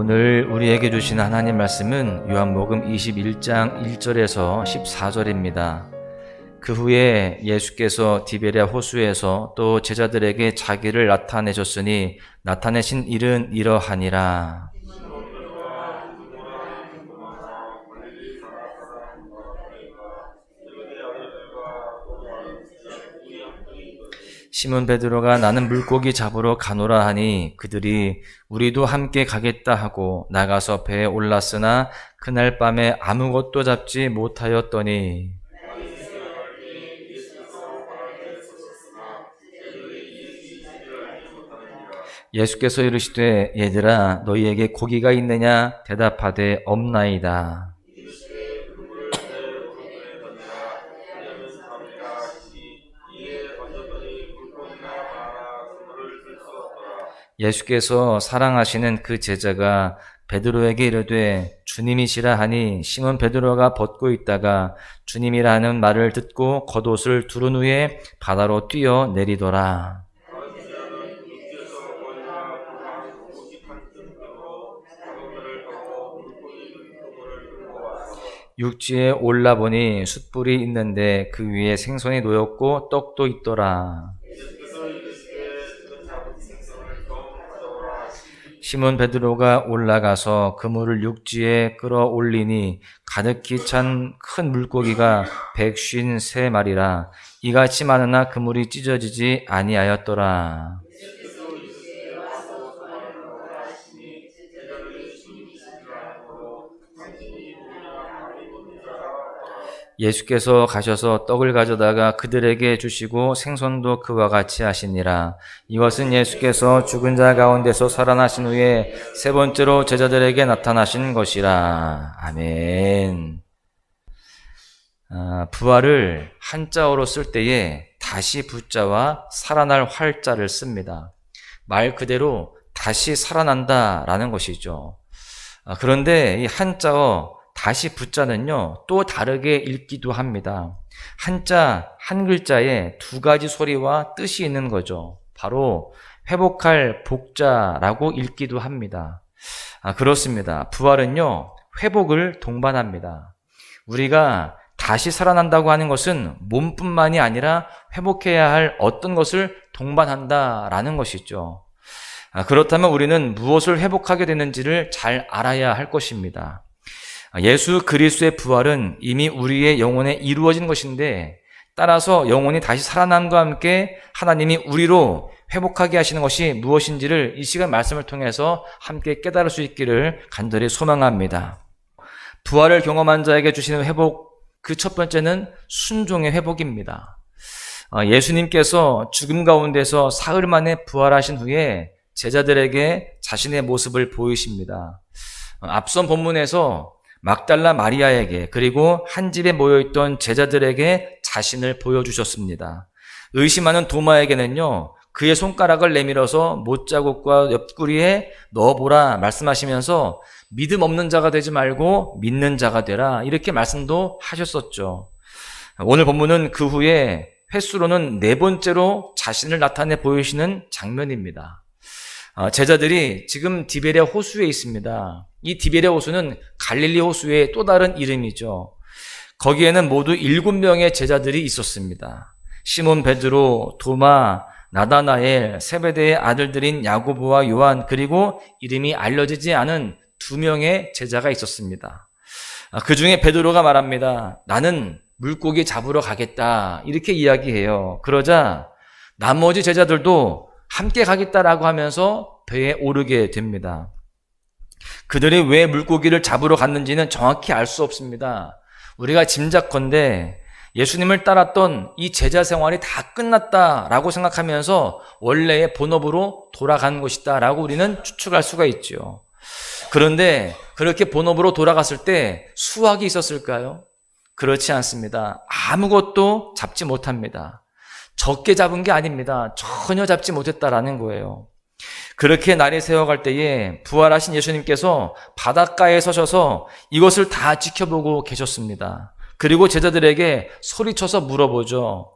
오늘 우리에게 주신 하나님 말씀은 요한복음 21장 1절에서 14절입니다. 그 후에 예수께서 디베랴 호수에서 또 제자들에게 자기를 나타내셨으니 나타내신 일은 이러하니라. 시몬 베드로가 나는 물고기 잡으러 가노라 하니 그들이 우리도 함께 가겠다 하고 나가서 배에 올랐으나 그날 밤에 아무것도 잡지 못하였더니 예수께서 이르시되 얘들아 너희에게 고기가 있느냐 대답하되 없나이다. 예수께서 사랑하시는 그 제자가 베드로에게 이르되 주님이시라 하니 시몬 베드로가 벗고 있다가 주님이라 하는 말을 듣고 겉옷을 두른 후에 바다로 뛰어 내리더라. 육지에 올라보니 숯불이 있는데 그 위에 생선이 놓였고 떡도 있더라. 시몬 베드로가 올라가서 그물을 육지에 끌어올리니 가득히 찬 큰 물고기가 153마리라. 이같이 많으나 그물이 찢어지지 아니하였더라. 예수께서 가셔서 떡을 가져다가 그들에게 주시고 생선도 그와 같이 하시니라. 이것은 예수께서 죽은 자 가운데서 살아나신 후에 세 번째로 제자들에게 나타나신 것이라. 아멘. 부활을 한자어로 쓸 때에 다시 부자와 살아날 활자를 씁니다. 말 그대로 다시 살아난다라는 것이죠. 그런데 이 한자어 다시 부자는요 또 다르게 읽기도 합니다. 한자 한 글자에 두 가지 소리와 뜻이 있는 거죠. 바로 회복할 복자라고 읽기도 합니다. 그렇습니다. 부활은요 회복을 동반합니다. 우리가 다시 살아난다고 하는 것은 몸뿐만이 아니라 회복해야 할 어떤 것을 동반한다라는 것이죠. 그렇다면 우리는 무엇을 회복하게 되는지를 잘 알아야 할 것입니다. 예수 그리스도의 부활은 이미 우리의 영혼에 이루어진 것인데 따라서 영혼이 다시 살아남과 함께 하나님이 우리로 회복하게 하시는 것이 무엇인지를 이 시간 말씀을 통해서 함께 깨달을 수 있기를 간절히 소망합니다. 부활을 경험한 자에게 주시는 회복, 그 첫 번째는 순종의 회복입니다. 예수님께서 죽음 가운데서 사흘 만에 부활하신 후에 제자들에게 자신의 모습을 보이십니다. 앞선 본문에서 막달라 마리아에게 그리고 한 집에 모여있던 제자들에게 자신을 보여주셨습니다. 의심하는 도마에게는요 그의 손가락을 내밀어서 못자국과 옆구리에 넣어보라 말씀하시면서 믿음 없는 자가 되지 말고 믿는 자가 되라 이렇게 말씀도 하셨었죠. 오늘 본문은 그 후에 횟수로는 네 번째로 자신을 나타내 보이시는 장면입니다. 제자들이 지금 디베랴 호수에 있습니다. 이 디베랴 호수는 갈릴리 호수의 또 다른 이름이죠. 거기에는 모두 7명의 제자들이 있었습니다. 시몬 베드로, 도마, 나다나엘, 세베대의 아들들인 야고보와 요한, 그리고 이름이 알려지지 않은 2명의 제자가 있었습니다. 그 중에 베드로가 말합니다. 나는 물고기 잡으러 가겠다 이렇게 이야기해요. 그러자 나머지 제자들도 함께 가겠다라고 하면서 배에 오르게 됩니다. 그들이 왜 물고기를 잡으러 갔는지는 정확히 알 수 없습니다. 우리가 짐작컨대 예수님을 따랐던 이 제자 생활이 다 끝났다라고 생각하면서 원래의 본업으로 돌아간 것이다라고 우리는 추측할 수가 있죠. 그런데 그렇게 본업으로 돌아갔을 때 수확이 있었을까요? 그렇지 않습니다. 아무것도 잡지 못합니다. 적게 잡은 게 아닙니다. 전혀 잡지 못했다라는 거예요. 그렇게 날이 새어갈 때에 부활하신 예수님께서 바닷가에 서셔서 이것을 다 지켜보고 계셨습니다. 그리고 제자들에게 소리쳐서 물어보죠.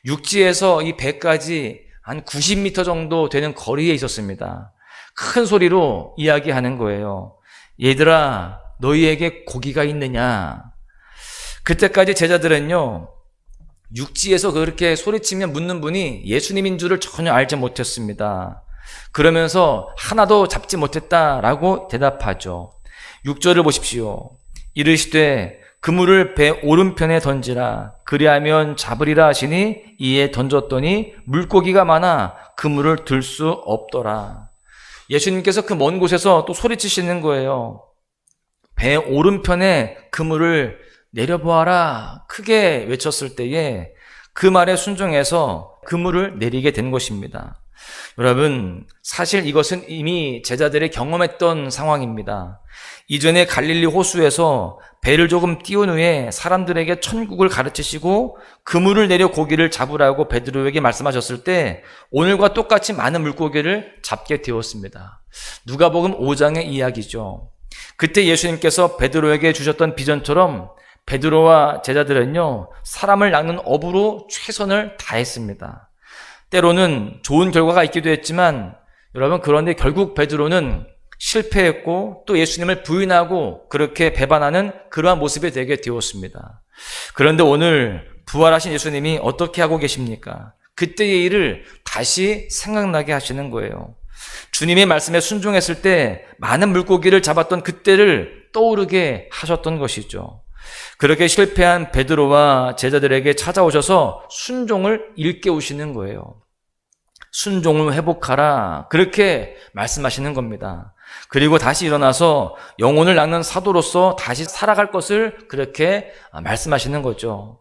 육지에서 이 배까지 한 90m 정도 되는 거리에 있었습니다. 큰 소리로 이야기하는 거예요. 얘들아, 너희에게 고기가 있느냐? 그때까지 제자들은요, 육지에서 그렇게 소리치며 묻는 분이 예수님인 줄을 전혀 알지 못했습니다. 그러면서 하나도 잡지 못했다라고 대답하죠. 6절을 보십시오. 이르시되 그물을 배 오른편에 던지라. 그리하면 잡으리라 하시니 이에 던졌더니 물고기가 많아 그물을 들 수 없더라. 예수님께서 그 먼 곳에서 또 소리치시는 거예요. 배 오른편에 그물을 내려보아라. 크게 외쳤을 때에 그 말에 순종해서 그물을 내리게 된 것입니다. 여러분, 사실 이것은 이미 제자들이 경험했던 상황입니다. 이전에 갈릴리 호수에서 배를 조금 띄운 후에 사람들에게 천국을 가르치시고 그물을 내려 고기를 잡으라고 베드로에게 말씀하셨을 때 오늘과 똑같이 많은 물고기를 잡게 되었습니다. 누가복음 5장의 이야기죠. 그때 예수님께서 베드로에게 주셨던 비전처럼 베드로와 제자들은요, 사람을 낚는 어부로 최선을 다했습니다. 때로는 좋은 결과가 있기도 했지만 여러분, 그런데 결국 베드로는 실패했고 또 예수님을 부인하고 그렇게 배반하는 그러한 모습이 되게 되었습니다. 그런데 오늘 부활하신 예수님이 어떻게 하고 계십니까? 그때의 일을 다시 생각나게 하시는 거예요. 주님의 말씀에 순종했을 때 많은 물고기를 잡았던 그때를 떠오르게 하셨던 것이죠. 그렇게 실패한 베드로와 제자들에게 찾아오셔서 순종을 일깨우시는 거예요. 순종을 회복하라, 그렇게 말씀하시는 겁니다. 그리고 다시 일어나서 영혼을 낚는 사도로서 다시 살아갈 것을 그렇게 말씀하시는 거죠.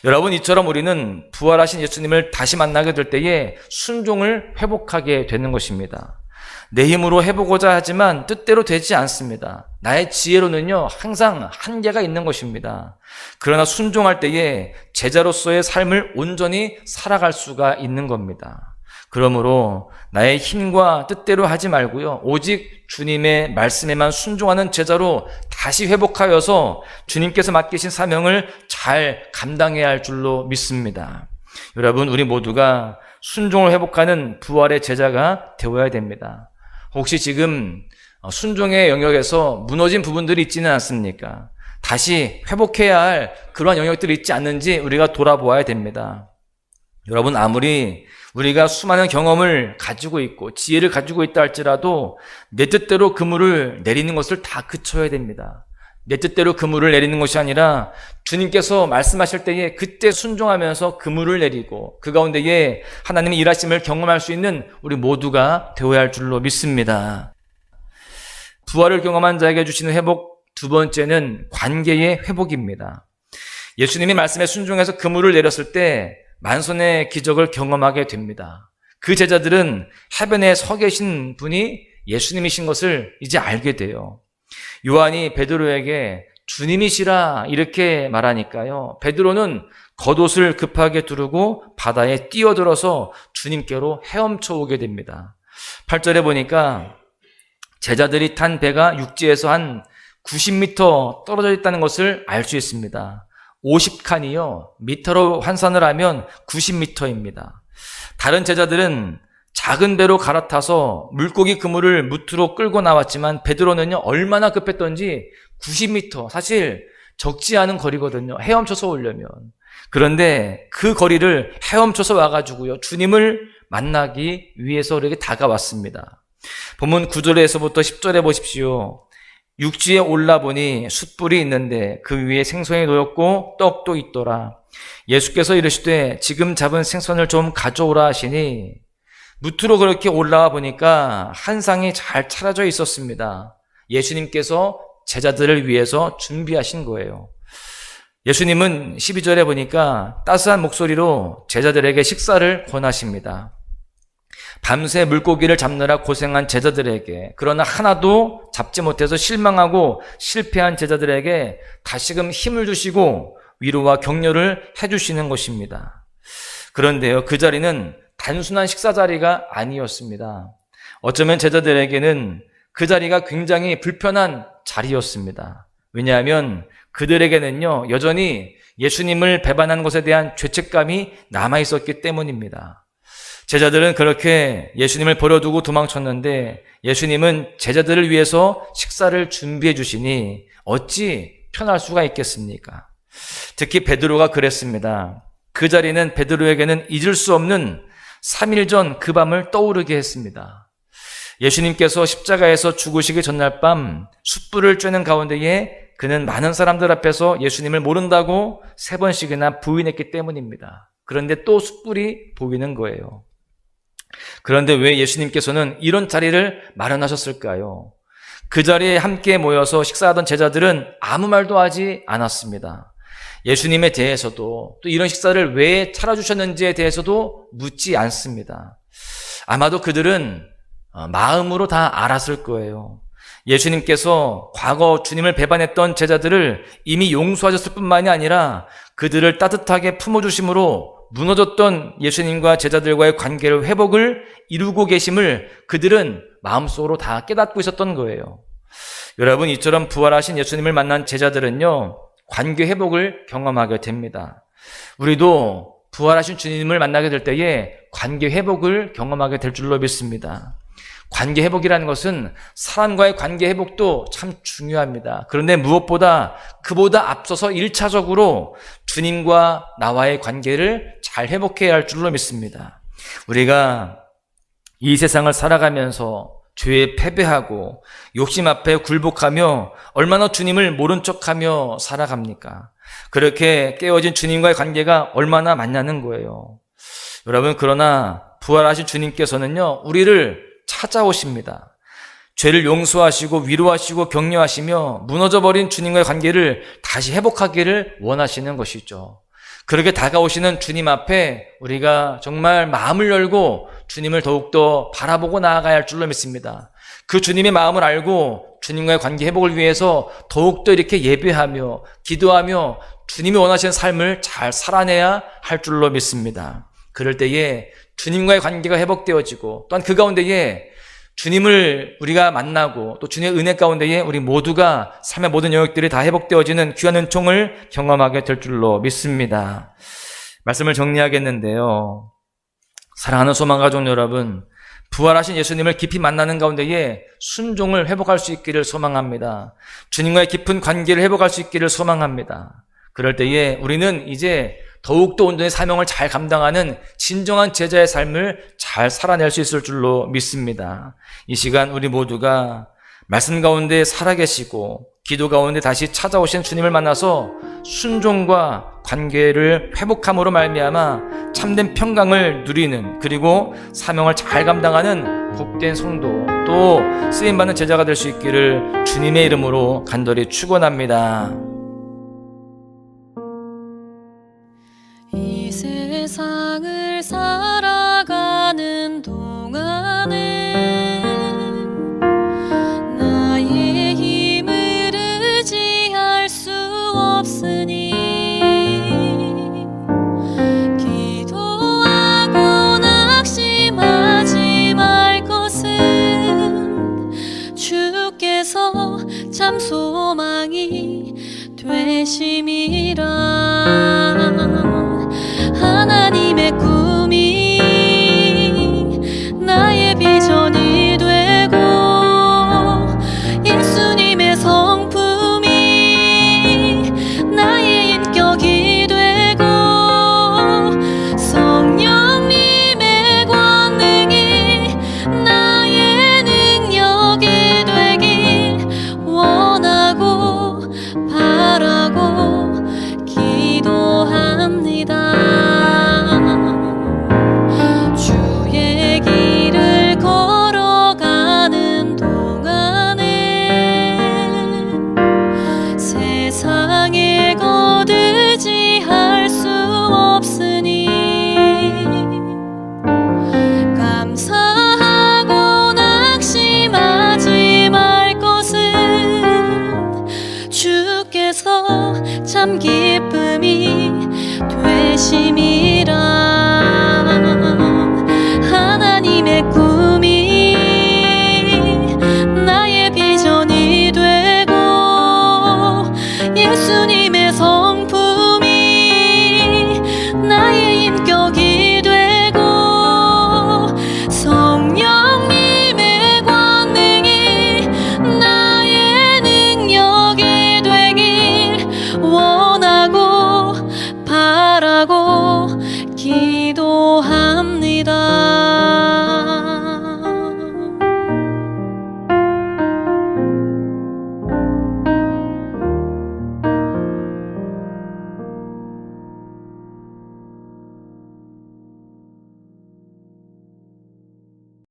여러분, 이처럼 우리는 부활하신 예수님을 다시 만나게 될 때에 순종을 회복하게 되는 것입니다. 내 힘으로 해보고자 하지만 뜻대로 되지 않습니다. 나의 지혜로는요, 항상 한계가 있는 것입니다. 그러나 순종할 때에 제자로서의 삶을 온전히 살아갈 수가 있는 겁니다. 그러므로 나의 힘과 뜻대로 하지 말고요, 오직 주님의 말씀에만 순종하는 제자로 다시 회복하여서 주님께서 맡기신 사명을 잘 감당해야 할 줄로 믿습니다. 여러분, 우리 모두가 순종을 회복하는 부활의 제자가 되어야 됩니다. 혹시 지금 순종의 영역에서 무너진 부분들이 있지는 않습니까? 다시 회복해야 할 그러한 영역들이 있지 않는지 우리가 돌아보아야 됩니다. 여러분, 아무리 우리가 수많은 경험을 가지고 있고 지혜를 가지고 있다 할지라도 내 뜻대로 그물을 내리는 것을 다 그쳐야 됩니다. 내 뜻대로 그물을 내리는 것이 아니라 주님께서 말씀하실 때에 그때 순종하면서 그물을 내리고 그 가운데에 하나님의 일하심을 경험할 수 있는 우리 모두가 되어야 할 줄로 믿습니다. 부활을 경험한 자에게 주시는 회복, 두 번째는 관계의 회복입니다. 예수님이 말씀에 순종해서 그물을 내렸을 때 만선의 기적을 경험하게 됩니다. 그 제자들은 해변에 서 계신 분이 예수님이신 것을 이제 알게 돼요. 요한이 베드로에게 주님이시라 이렇게 말하니까요, 베드로는 겉옷을 급하게 두르고 바다에 뛰어들어서 주님께로 헤엄쳐 오게 됩니다. 8절에 보니까 제자들이 탄 배가 육지에서 한 90m 떨어져 있다는 것을 알 수 있습니다. 50칸이요, 미터로 환산을 하면 90m입니다. 다른 제자들은 작은 배로 갈아타서 물고기 그물을 무트로 끌고 나왔지만 베드로는요, 얼마나 급했던지 90m, 사실 적지 않은 거리거든요, 헤엄쳐서 오려면. 그런데 그 거리를 헤엄쳐서 와가지고요, 주님을 만나기 위해서 이렇게 다가왔습니다. 본문 9절에서부터 10절에 보십시오. 육지에 올라보니 숯불이 있는데 그 위에 생선이 놓였고 떡도 있더라. 예수께서 이르시되 지금 잡은 생선을 좀 가져오라 하시니 무트로 그렇게 올라와 보니까 한 상이 잘 차려져 있었습니다. 예수님께서 제자들을 위해서 준비하신 거예요. 예수님은 12절에 보니까 따스한 목소리로 제자들에게 식사를 권하십니다. 밤새 물고기를 잡느라 고생한 제자들에게, 그러나 하나도 잡지 못해서 실망하고 실패한 제자들에게 다시금 힘을 주시고 위로와 격려를 해주시는 것입니다. 그런데요, 그 자리는 단순한 식사 자리가 아니었습니다. 어쩌면 제자들에게는 그 자리가 굉장히 불편한 자리였습니다. 왜냐하면 그들에게는요, 여전히 예수님을 배반한 것에 대한 죄책감이 남아있었기 때문입니다. 제자들은 그렇게 예수님을 버려두고 도망쳤는데 예수님은 제자들을 위해서 식사를 준비해 주시니 어찌 편할 수가 있겠습니까? 특히 베드로가 그랬습니다. 그 자리는 베드로에게는 잊을 수 없는 3일 전 그 밤을 떠오르게 했습니다. 예수님께서 십자가에서 죽으시기 전날 밤 숯불을 쬐는 가운데에 그는 많은 사람들 앞에서 예수님을 모른다고 3번씩이나 부인했기 때문입니다. 그런데 또 숯불이 보이는 거예요. 그런데 왜 예수님께서는 이런 자리를 마련하셨을까요? 그 자리에 함께 모여서 식사하던 제자들은 아무 말도 하지 않았습니다. 예수님에 대해서도 또 이런 식사를 왜 차려주셨는지에 대해서도 묻지 않습니다. 아마도 그들은 마음으로 다 알았을 거예요. 예수님께서 과거 주님을 배반했던 제자들을 이미 용서하셨을 뿐만이 아니라 그들을 따뜻하게 품어주심으로 무너졌던 예수님과 제자들과의 관계를 회복을 이루고 계심을 그들은 마음속으로 다 깨닫고 있었던 거예요. 여러분, 이처럼 부활하신 예수님을 만난 제자들은요, 관계 회복을 경험하게 됩니다. 우리도 부활하신 주님을 만나게 될 때에 관계 회복을 경험하게 될 줄로 믿습니다. 관계 회복이라는 것은 사람과의 관계 회복도 참 중요합니다. 그런데 무엇보다 그보다 앞서서 1차적으로 주님과 나와의 관계를 잘 회복해야 할 줄로 믿습니다. 우리가 이 세상을 살아가면서 죄에 패배하고 욕심 앞에 굴복하며 얼마나 주님을 모른 척하며 살아갑니까? 그렇게 깨어진 주님과의 관계가 얼마나 많냐는 거예요. 여러분, 그러나 부활하신 주님께서는요, 우리를 찾아오십니다. 죄를 용서하시고 위로하시고 격려하시며 무너져버린 주님과의 관계를 다시 회복하기를 원하시는 것이죠. 그렇게 다가오시는 주님 앞에 우리가 정말 마음을 열고 주님을 더욱더 바라보고 나아가야 할 줄로 믿습니다. 그 주님의 마음을 알고 주님과의 관계 회복을 위해서 더욱더 이렇게 예배하며 기도하며 주님이 원하시는 삶을 잘 살아내야 할 줄로 믿습니다. 그럴 때에 주님과의 관계가 회복되어지고 또한 그 가운데에 주님을 우리가 만나고 또 주님의 은혜 가운데에 우리 모두가 삶의 모든 영역들이 다 회복되어지는 귀한 은총을 경험하게 될 줄로 믿습니다. 말씀을 정리하겠는데요. 사랑하는 소망가족 여러분, 부활하신 예수님을 깊이 만나는 가운데에 순종을 회복할 수 있기를 소망합니다. 주님과의 깊은 관계를 회복할 수 있기를 소망합니다. 그럴 때에 우리는 이제 더욱더 온전히 사명을 잘 감당하는 진정한 제자의 삶을 잘 살아낼 수 있을 줄로 믿습니다. 이 시간 우리 모두가 말씀 가운데 살아계시고 기도 가운데 다시 찾아오신 주님을 만나서 순종과 관계를 회복함으로 말미암아 참된 평강을 누리는, 그리고 사명을 잘 감당하는 복된 성도, 또 쓰임받는 제자가 될 수 있기를 주님의 이름으로 간절히 축원합니다. 이 세상을 살